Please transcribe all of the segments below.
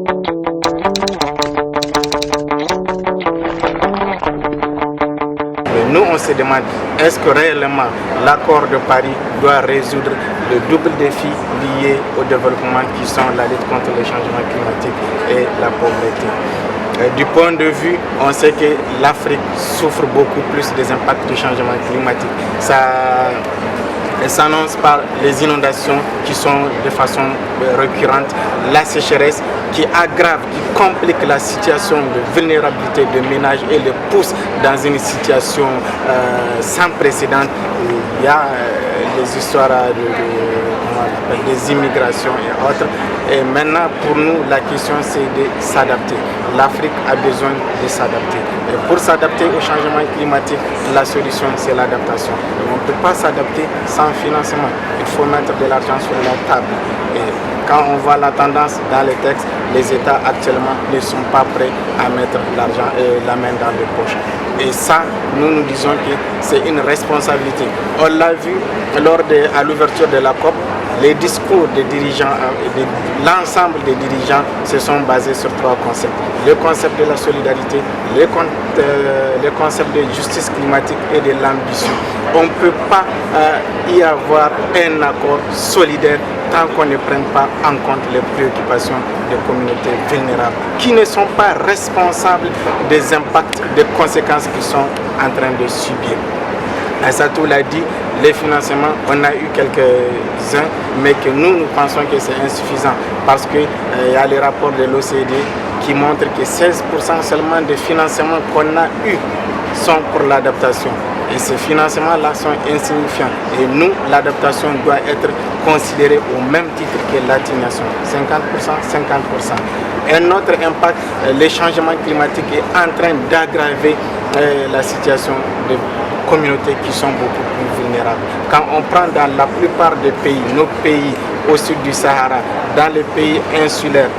Nous, on se demande, est-ce que réellement l'accord de Paris doit résoudre le double défi lié au développement qui sont la lutte contre les changements climatiques et la pauvreté. Du point de vue, on sait que l'Afrique souffre beaucoup plus des impacts du changement climatique. Ça s'annonce par les inondations qui sont de façon récurrente, la sécheresse qui aggrave, qui complique la situation de vulnérabilité de ménages et les pousse dans une situation sans précédent. Il y a les histoires des immigrations et autres. Et maintenant, pour nous, la question c'est de s'adapter. L'Afrique a besoin de s'adapter. Et pour s'adapter au changement climatique, la solution c'est l'adaptation. On ne peut pas s'adapter sans financement. Il faut mettre de l'argent sur la table. Et quand on voit la tendance dans les textes, les États actuellement ne sont pas prêts à mettre l'argent et la main dans les poches. Et ça, nous disons que c'est une responsabilité. On l'a vu à l'ouverture de la COP, les discours des dirigeants, l'ensemble des dirigeants se sont basés sur trois concepts. Le concept de la solidarité, le concept de justice climatique et de l'ambition. On ne peut pas y avoir un accord solidaire tant qu'on ne prenne pas en compte les préoccupations des communautés vulnérables qui ne sont pas responsables des impacts, des conséquences qu'ils sont en train de subir. Aïssatou l'a dit, les financements, on a eu quelques-uns, mais que nous pensons que c'est insuffisant parce qu'il y a les rapports de l'OCDE qui montrent que 16% seulement des financements qu'on a eus sont pour l'adaptation. Et ces financements-là sont insignifiants. Et nous, l'adaptation doit être considérée au même titre que l'atténuation. 50%, 50%. Un autre impact, le changement climatique est en train d'aggraver la situation des communautés qui sont beaucoup plus vulnérables. Quand on prend dans la plupart des pays, nos pays au sud du Sahara, dans les pays insulaires,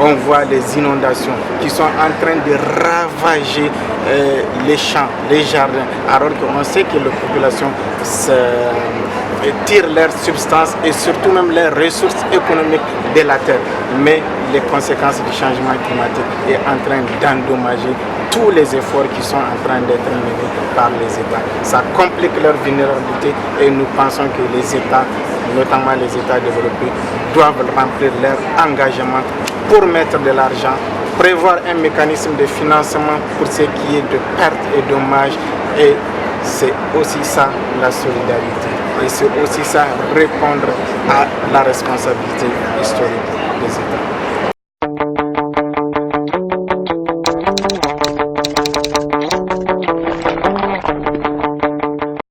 on voit les inondations qui sont en train de ravager les champs, les jardins, alors qu'on sait que les populations tirent leurs substances et surtout même leurs ressources économiques de la terre. Mais les conséquences du changement climatique est en train d'endommager tous les efforts qui sont en train d'être menés par les États. Ça complique leur vulnérabilité et nous pensons que les États, notamment les États développés, doivent remplir leur engagement pour mettre de l'argent, prévoir un mécanisme de financement pour ce qui est de pertes et dommages. Et c'est aussi ça la solidarité. Et c'est aussi ça répondre à la responsabilité historique des États.